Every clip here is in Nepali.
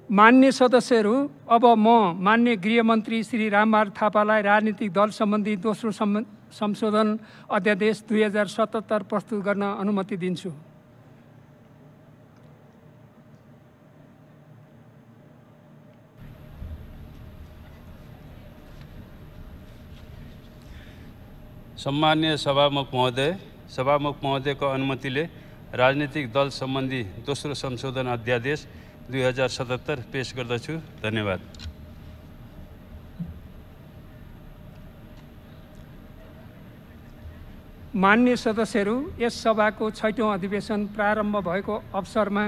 मान्य सदस्यहरू, अब म मान्य गृहमन्त्री श्री रामबहादुर थापालाई राजनीतिक दल सम्बन्धी दोस्रो संशोधन अध्यादेश 2077 प्रस्तुत गर्न अनुमति दिन्छु। सम्मान्य सभामुख महोदयको अनुमतिले राजनीतिक दल सम्बन्धी दोस्रो संशोधन अध्यादेश 2077 पेश गर्दछु। धन्यवाद। मान्य सदस्यहरू, यस सभाको 6औं अधिवेशन प्रारम्भ भएको अवसरमा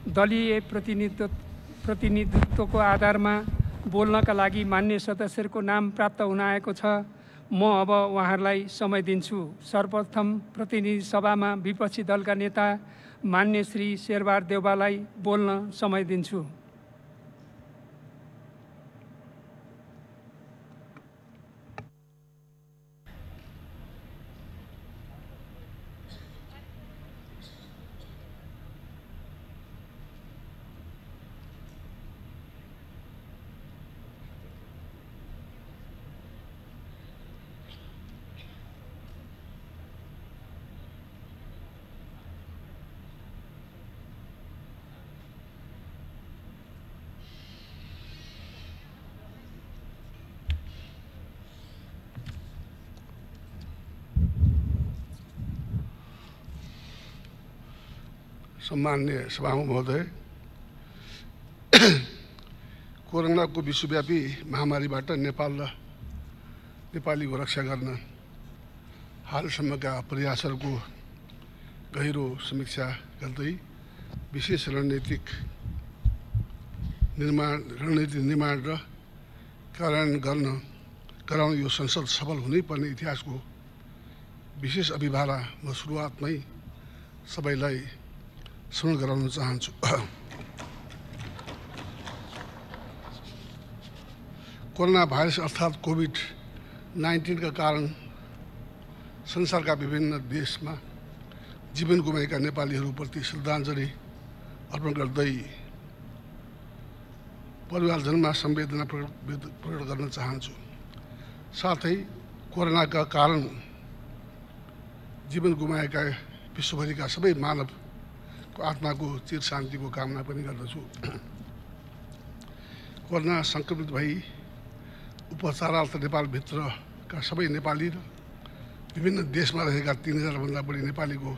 दलीय प्रतिनिधित्वको आधारमा बोल्नका लागि मान्य सदस्यहरूको नाम प्राप्त हुन आएको छ। म अब उहाँहरूलाई समय दिन्छु। सर्वप्रथम प्रतिनिधि सभामा विपक्षी दलका नेता मान्य श्री शेरबहादुर देउवालाई बोल्न समय दिन्छु। सम्मान्य सभामुख महोदय, कोरोनाको विश्वव्यापी महामारीबाट नेपाल र नेपालीको रक्षा गर्न हालसम्मका प्रयासहरूको गहिरो समीक्षा गर्दै विशेष रणनीति निर्माण र कार्यान्वयन गराउन यो संसद सफल हुनै पर्ने इतिहासको विशेष अभिभारा म सुरुवातमै सबैलाई स्मरण गराउन चाहन्छु। कोरोना भाइरस अर्थात् कोभिड-19 का कारण संसारका विभिन्न देशमा जीवन गुमाएका नेपालीहरूप्रति श्रद्धाञ्जली अर्पण गर्दै परिवारजनमा संवेदना प्रकट गर्न चाहन्छु। साथै कोरोनाका कारण जीवन गुमाएका विश्वभरिका सबै मानवको आत्माको चिर शान्तिको कामना पनि गर्दछु। कोरोना संक्रमित भई उपचारार्थ नेपालभित्रका सबै नेपाली र विभिन्न देशमा रहेका 3000 भन्दा बढी नेपालीको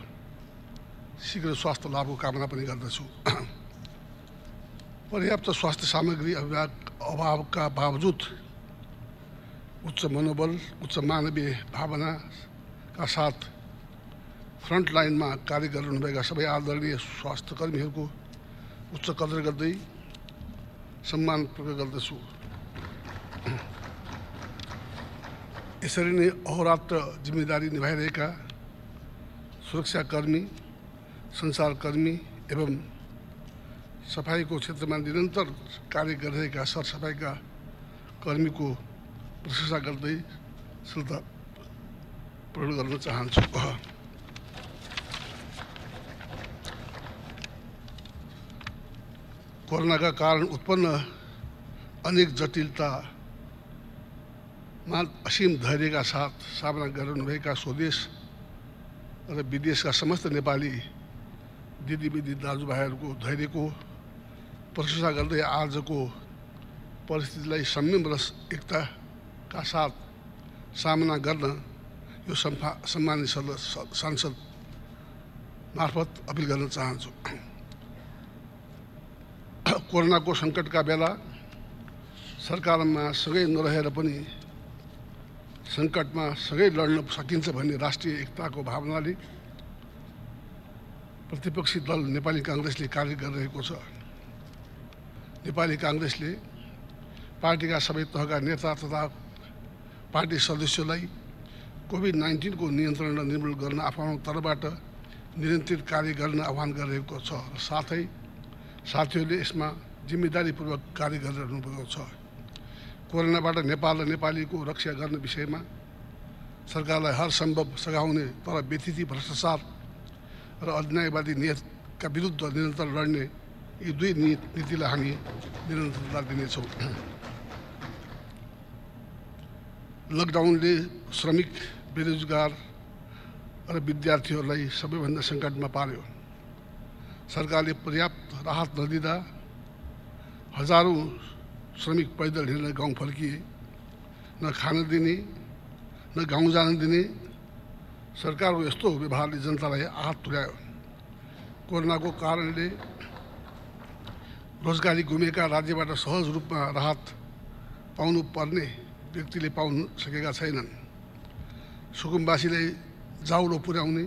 शीघ्र स्वास्थ्य लाभको कामना पनि गर्दछु। पर्याप्त स्वास्थ्य सामग्री अभावका बावजुद उच्च मनोबल, उच्च मानवीय भावनाका साथ फ्रन्ट लाइनमा कार्य गरिरहनुभएका सबै आदरणीय स्वास्थ्य कर्मीहरूको उच्च कदर गर्दै सम्मान प्रकट गर्दछु। यसरी नै अहोरात्र जिम्मेदारी निभाइरहेका सुरक्षाकर्मी, सञ्चारकर्मी एवं सफाईको क्षेत्रमा निरन्तर कार्य गरिरहेका सरसफाईका कर्मीको प्रशंसा गर्दै श्रद्धा प्रकट गर्न चाहन्छु। कोरोनाका कारण उत्पन्न अनेक जटिलतामा असीम धैर्यका साथ सामना गरिरहनुभएका स्वदेश र विदेशका समस्त नेपाली दिदीबहिनी दाजुभाइहरूको धैर्यको प्रशंसा गर्दै आजको परिस्थितिलाई संयम र एकताका साथ सामना गर्न यो सम्मानित सांसद मार्फत अपिल गर्न चाहन्छु। कोरोनाको सङ्कटका बेला सरकारमा सँगै नरहेर पनि सङ्कटमा सँगै लड्न सकिन्छ भन्ने राष्ट्रिय एकताको भावनाले प्रतिपक्षी दल नेपाली काङ्ग्रेसले कार्य गरिरहेको छ। नेपाली काङ्ग्रेसले पार्टीका सबै तहका नेता तथा पार्टी सदस्यलाई कोभिड-19 को नियन्त्रण र निर्मूल गर्न आफ्नो तर्फबाट निरन्तर कार्य गर्न आह्वान गरिरहेको छ र साथै साथीहरूले यसमा जिम्मेदारीपूर्वक कार्य गरिरहनुभएको छ। कोरोनाबाट नेपाल र नेपालीको रक्षा गर्ने विषयमा सरकारलाई हर सम्भव सघाउने तर व्यथिति भ्रष्टाचार र अन्यायवादी नीतिका विरुद्ध निरन्तर लड्ने यी दुई नीतिलाई हामी निरन्तरता दिनेछौँ। लकडाउनले श्रमिक, बेरोजगार र विद्यार्थीहरूलाई सबैभन्दा सङ्कटमा पार्यो। सरकारले पर्याप्त राहत नदिँदा हजारौँ श्रमिक पैदल हिँडेर गाउँ फर्किए। न खान दिने, न गाउँ जान दिने सरकारको यस्तो व्यवहारले जनतालाई आहत तुल्यायो। कोरोनाको कारणले रोजगारी गुमेका राज्यबाट सहज रूपमा राहत पाउनु पर्ने व्यक्तिले पाउन सकेका छैनन्। सुकुम्बासीलाई जाउलो पुर्याउने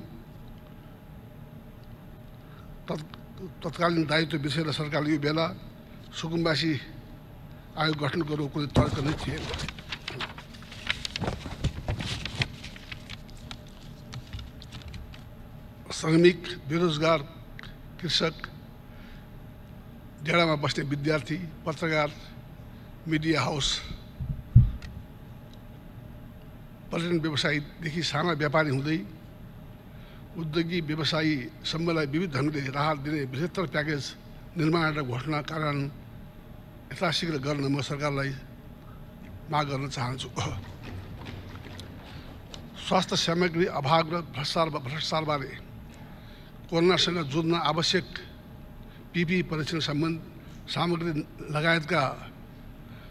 तत्कालीन दायित्व बिर्सेर सरकारले यो बेला सुकुम्बासी आयोग गठन गर्नु कुनै तर्क नै थिएन। श्रमिक, बेरोजगार, कृषक, डेरामा बस्ने विद्यार्थी, पत्रकार, मिडिया हाउस, पर्यटन व्यवसायीदेखि साना व्यापारी हुँदै उद्योगी व्यवसायीसम्मलाई विविध ढङ्गले राहत दिने बृहत्तर प्याकेज निर्माण र घोषणा कार्यान्वयन यथाशीघ्र गर्न म सरकारलाई माग गर्न चाहन्छु। स्वास्थ्य सामग्री अभाव र भ्रष्टाचारबारे कोरोनासँग जुझ्न आवश्यक पिपी परीक्षण सामग्री लगायतका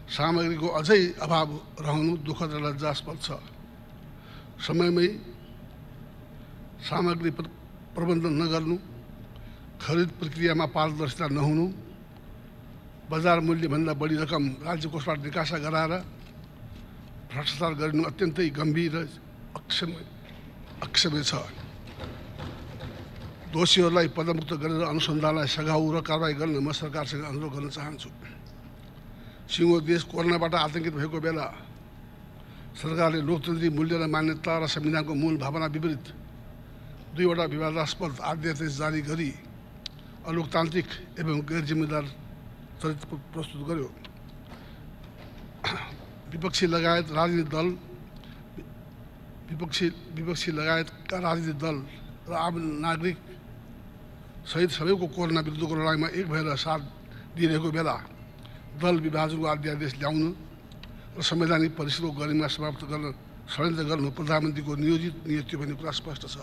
सामग्रीको अझै अभाव रहनु दुःखद र लज्जास्पद छ। समयमै सामग्री प्रबन्धन नगर्नु, खरिद प्रक्रियामा पारदर्शिता नहुनु, बजार मूल्यभन्दा बढी रकम राज्य कोषबाट निकासा गराएर भ्रष्टाचार गरिनु अत्यन्तै गम्भीर र अक्षम्य छ। दोषीहरूलाई पदमुक्त गरेर अनुसन्धानलाई सघाउ र कारवाही गर्न म सरकारसँग अनुरोध गर्न चाहन्छु। सिङ्गो देश कोरोनाबाट आतङ्कित भएको बेला सरकारले लोकतन्त्री मूल्य र मान्यता र संविधानको मूल भावना विपरीत दुईवटा विवादास्पद आदेश जारी गरी अलोकतान्त्रिक एवं गैर जिम्मेदार चरित्र प्रस्तुत गर्यो। विपक्षी लगायतका राजनीतिक दल र आम नागरिक सहित सबैको कोरोना विरुद्धको लडाइँमा एक भएर साथ दिइरहेको बेला दल विभाजनको अध्यादेश ल्याउनु र संवैधानिक परिषदको गरिमा समाप्त गर्न षड्यन्त्र गर्नु प्रधानमन्त्रीको नियोजित नीति भन्ने कुरा स्पष्ट छ।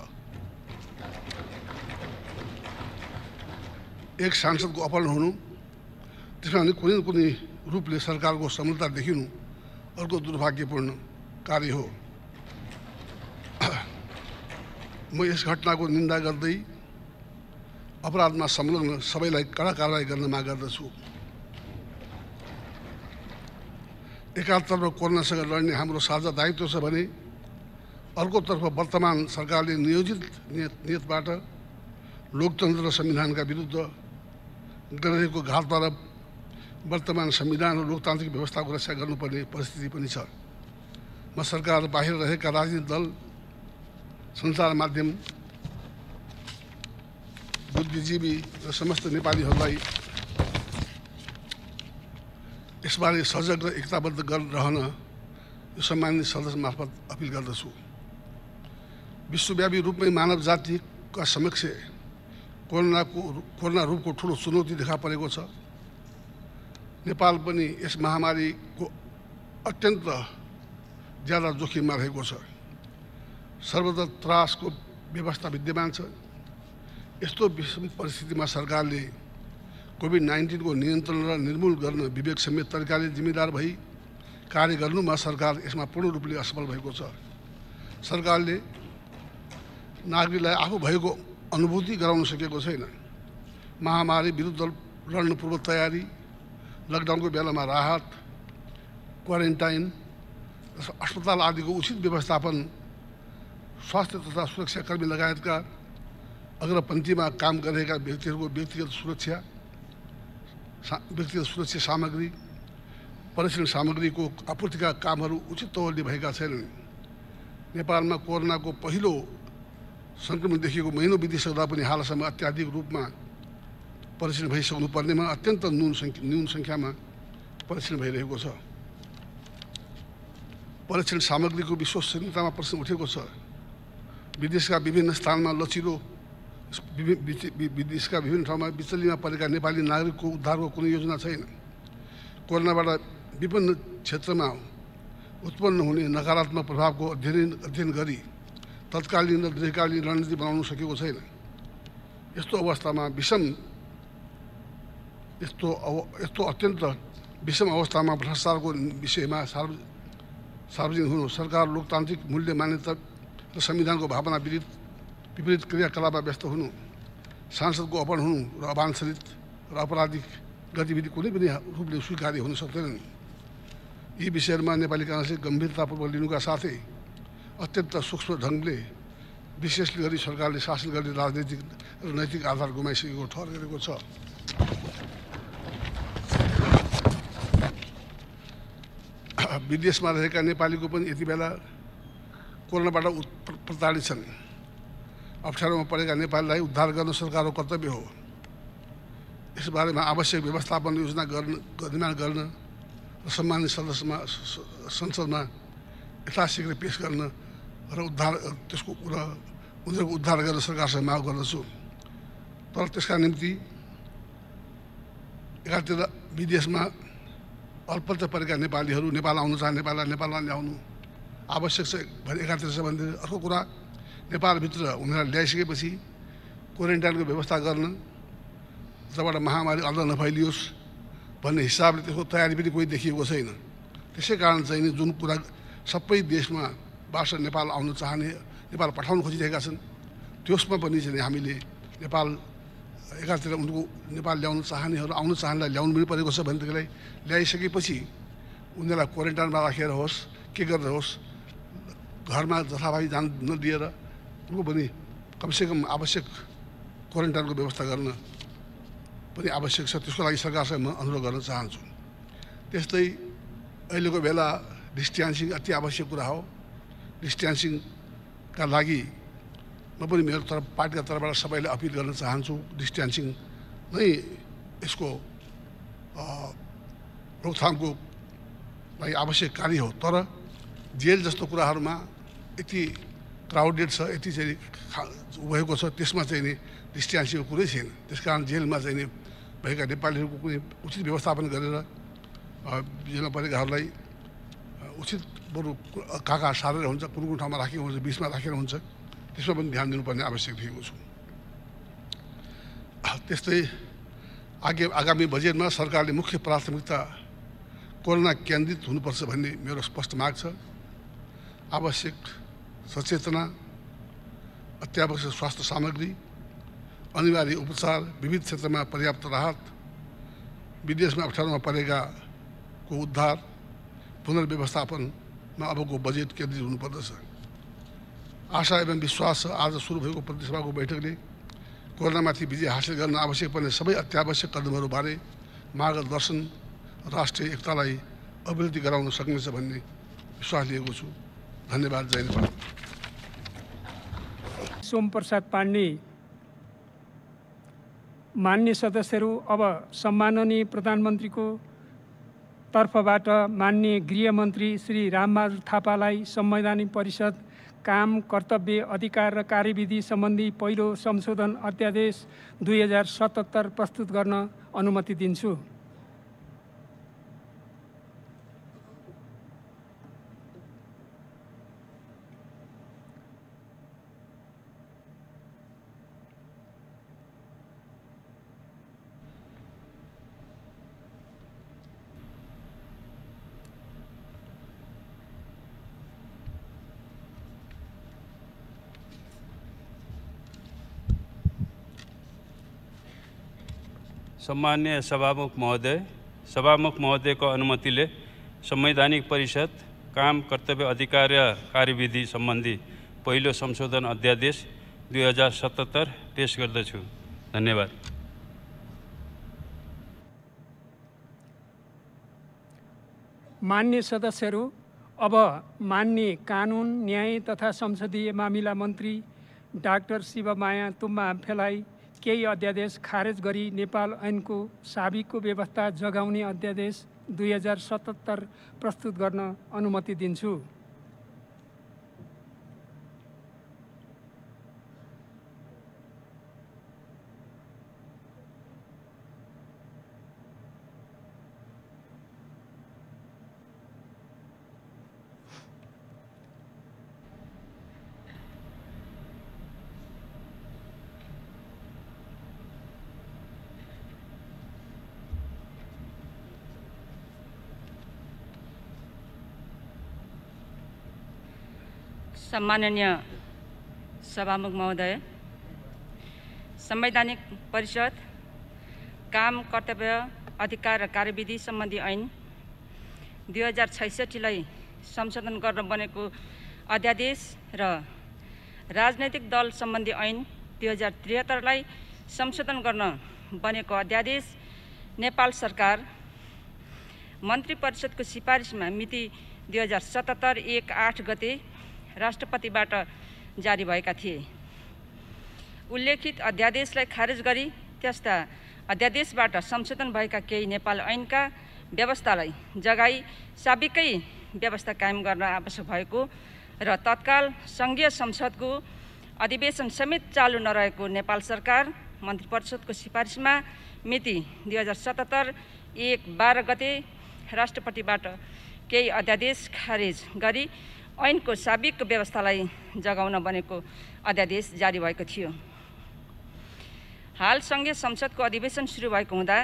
एक सांसदको अपहरण हुनु, त्यसमा कुनै न कुनै रूपले सरकारको समलता देखिनु अर्को दुर्भाग्यपूर्ण कार्य हो। म यस घटनाको निन्दा गर्दै अपराधमा संलग्न सबैलाई कडा कारवाही गर्न माग गर्दछु। एकातर्फ कोरोनासँग लड्ने हाम्रो साझा दायित्व छ भने अर्कोतर्फ वर्तमान सरकारले नियोजित नियतबाट लोकतन्त्र र संविधानका विरुद्ध गरिरहेको घातबाट वर्तमान संविधान र लोकतान्त्रिक व्यवस्थाको रक्षा गर्नुपर्ने परिस्थिति पनि छ। म सरकार बाहिर रहेका राजनीतिक दल, सञ्चार माध्यम, बुद्धिजीवी र समस्त नेपालीहरूलाई यसबारे सजग र एकताबद्ध रहन यो सम्मानित सदस्य मार्फत अपिल गर्दछु। विश्वव्यापी रूपमै मानव जातिका समक्ष कोरोना रूपको ठुलो चुनौती देखा परेको छ। नेपाल पनि यस महामारीको अत्यन्त ज्यादा जोखिममा रहेको छ। सर्वत्र त्रासको व्यवस्था विद्यमान छ। यस्तो विषम परिस्थितिमा सरकारले कोभिड-19 को नियन्त्रण र निर्मूल गर्न विवेक समेत तरिकाले जिम्मेदार भई कार्य गर्नुमा सरकार यसमा पूर्ण रूपले असफल भएको छ। सरकारले नागरिकलाई आफू भएको अनुभूति गराउन सकेको छैन। महामारी विरुद्ध लड्न पूर्व तयारी, लकडाउनको बेलामा राहत, क्वारेन्टाइन, अस्पताल आदिको उचित व्यवस्थापन, स्वास्थ्य तथा सुरक्षाकर्मी लगायतका अग्रपन्थीमा काम गरिरहेका व्यक्तिहरूको व्यक्तिगत सुरक्षा सामग्री, परीक्षण सामग्रीको आपूर्तिका कामहरू उचित तौरले भएका छैनन्। नेपालमा कोरोनाको पहिलो सङ्क्रमण देखिएको महिनौ बितिसक्दा पनि हालसम्म अत्याधिक रूपमा परीक्षण भइसक्नु पर्नेमा अत्यन्त न्यून सङ्ख्यामा परीक्षण भइरहेको छ। परीक्षण सामग्रीको विश्वसनीयतामा प्रश्न उठेको छ। विदेशका विभिन्न स्थानमा लचिलो विदेशका विभिन्न ठाउँमा बिचल्लीमा परेका नेपाली नागरिकको उद्धारको कुनै योजना छैन। कोरोनाबाट विभिन्न क्षेत्रमा उत्पन्न हुने नकारात्मक प्रभावको अध्ययन गरी तत्कालीन र दीर्घकालीन रणनीति बनाउन सकेको छैन। यस्तो अत्यन्त विषम अवस्थामा भ्रष्टाचारको विषयमा सार्वजनिक हुनु, सरकार लोकतान्त्रिक मूल्य मान्यता र संविधानको भावना विपरीत क्रियाकलापमा व्यस्त हुनु, सांसदको अपहरण हुनु र अवाञ्छित र अपराधिक गतिविधि कुनै पनि रूपले स्वीकार्य हुन सक्दैनन्। यी विषयहरूमा नेपाली काङ्ग्रेसले गम्भीरतापूर्वक लिनुका साथै अत्यन्त सूक्ष्म ढङ्गले विशेष गरी सरकारले शासन गर्ने राजनैतिक र नैतिक आधार गुमाइसकेको ठहर गरेको छ। विदेशमा रहेका नेपालीको पनि यति बेला कोरोनाबाट प्रताडित छन्। अप्ठ्यारोमा परेका नेपालीलाई उद्धार गर्न सरकारको कर्तव्य हो। यसबारेमा आवश्यक व्यवस्थापन योजना निर्माण गर्न र सम्मानित संसदमा यथाशीघ्र पेश गर्न र उनीहरूको उद्धार गर्न सरकारसँग माग गर्दछु। तर त्यसका निम्ति एकातिर विदेशमा अल्पत्र परेका नेपालीहरू नेपाल आउन चाहने नेपालमा ल्याउनु आवश्यक छ भने एकातिर छ भने, अर्को कुरा नेपालभित्र उनीहरूलाई ल्याइसकेपछि क्वारेन्टाइनको व्यवस्था गर्न, जबबाट महामारी अझ नफैलियोस् भन्ने हिसाबले त्यसको तयारी पनि कोही देखिएको छैन। त्यसै कारण चाहिँ नि जुन कुरा सबै देशमा बाट नेपाल आउन चाहने, नेपाल पठाउन खोजिरहेका छन्, त्यसमा पनि चाहिँ हामीले नेपाल एकातिर उनको नेपाल ल्याउन चाहनेहरू आउन चाहनेलाई ल्याउनु पनि परेको छ भनेदेखिलाई ल्याइसकेपछि उनीहरूलाई क्वारेन्टाइनमा राखेर होस् के गरेर होस्, घरमा जथाभावी जान नदिएर उनको पनि कमसेकम आवश्यक क्वारेन्टाइनको व्यवस्था गर्न पनि आवश्यक छ। त्यसको लागि सरकारसँग म अनुरोध गर्न चाहन्छु। त्यस्तै अहिलेको बेला डिस्ट्यान्सिङ अति आवश्यक कुरा हो। डिस्ट्यान्सिङका लागि म पनि मेरो पार्टीका तर्फबाट सबैले अपिल गर्न चाहन्छु। डिस्ट्यान्सिङ नै यसको रोकथामको लागि आवश्यक कार्य हो। तर जेल जस्तो कुराहरूमा यति क्राउडेड छ, यति चाहिँ भएको छ, त्यसमा चाहिँ नि डिस्ट्यान्सिङको कुरै छैन। त्यसकारण जेलमा चाहिँ नि भएका नेपालीहरूको कुनै उचित व्यवस्थापन गरेर जेलमा परेकाहरूलाई उचित बरु कहाँ सारेर हुन्छ, कुन ठाउँमा राखेको हुन्छ, बिचमा राखेर हुन्छ, त्यसमा पनि ध्यान दिनुपर्ने आवश्यक देखेको छु। त्यस्तै आगामी बजेटमा सरकारले मुख्य प्राथमिकता कोरोना केन्द्रित हुनुपर्छ भन्ने मेरो स्पष्ट माग छ। आवश्यक सचेतना, अत्यावश्यक स्वास्थ्य सामग्री, अनिवार्य उपचार, विविध क्षेत्रमा पर्याप्त राहत, विदेशमा अप्ठ्यारोमा परेकाको उद्धार, पुनर्व्यवस्थापनमा अबको बजेट केन्द्रित हुनुपर्दछ। आशा एवं विश्वास छ आज सुरु भएको प्रतिनिधिसभाको बैठकले कोरोनामाथि विजय हासिल गर्न आवश्यक पर्ने सबै अत्यावश्यक कदमहरूबारे मार्गदर्शन, राष्ट्रिय एकतालाई अभिवृद्धि गराउन सक्नेछ भन्ने विश्वास लिएको छु। धन्यवाद। जय नेपाल। सोमप्रसाद पाण्डे। मान्य सदस्यहरू, अब सम्माननीय प्रधानमन्त्रीको तर्फबाट माननीय गृहमन्त्री श्री रामबहादुर थापालाई संवैधानिक परिषद काम, कर्तव्य, अधिकार र कार्यविधि सम्बन्धी पहिलो संशोधन अध्यादेश 2077 प्रस्तुत गर्न अनुमति दिन्छु। सम्मान्य सभामुख महोदयको अनुमतिले संवैधानिक परिषद काम, कर्तव्य, अधिकार र कार्यविधि सम्बन्धी पहिलो संशोधन अध्यादेश 2077 पेश गर्दछु। धन्यवाद। मान्य सदस्यहरू, अब मान्य कानुन, न्याय तथा संसदीय मामिला मन्त्री डाक्टर शिवमाया तुम्बा फेलाई केही अध्यादेश खारेज गरी नेपाल ऐनको साबिकको व्यवस्था जगाउने अध्यादेश 2077 प्रस्तुत गर्न अनुमति दिन्छु। सम्माननीय सभामुख महोदय, संवैधानिक परिषद काम, कर्तव्य, अधिकार र कार्यविधि सम्बन्धी ऐन 2066 लाई संशोधन गर्न बनेको अध्यादेश र राजनैतिक दल सम्बन्धी ऐन 2073 लाई संशोधन गर्न बनेको अध्यादेश नेपाल सरकार मन्त्री परिषदको सिफारिसमा मिति 2077 1/8 गते राष्ट्रपतिबाट जारी भएका थिए। उल्लेखित अध्यादेशलाई खारेज गरी त्यस्ता अध्यादेशबाट संशोधन भएका केही नेपाल ऐनका व्यवस्थालाई जगाई साबिकै व्यवस्था कायम गर्न आवश्यक भएको र तत्काल सङ्घीय संसदको अधिवेशन समेत चालु नरहेको नेपाल सरकार मन्त्री परिषदको सिफारिसमा मिति 2077 1/12 गते राष्ट्रपतिबाट केही अध्यादेश खारेज गरी ऐनको साबिक व्यवस्थालाई जगाउन बनेको अध्यादेश जारी भएको थियो। हाल सङ्घीय संसदको अधिवेशन सुरु भएको हुँदा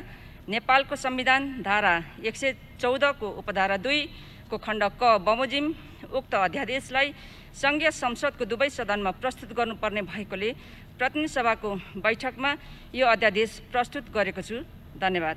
नेपालको संविधान धारा 114 को उपधारा 2 को खण्ड क बमोजिम उक्त अध्यादेशलाई सङ्घीय संसदको दुवै सदनमा प्रस्तुत गर्नुपर्ने भएकोले प्रतिनिधि सभाको बैठकमा यो अध्यादेश प्रस्तुत गरेको छु। धन्यवाद।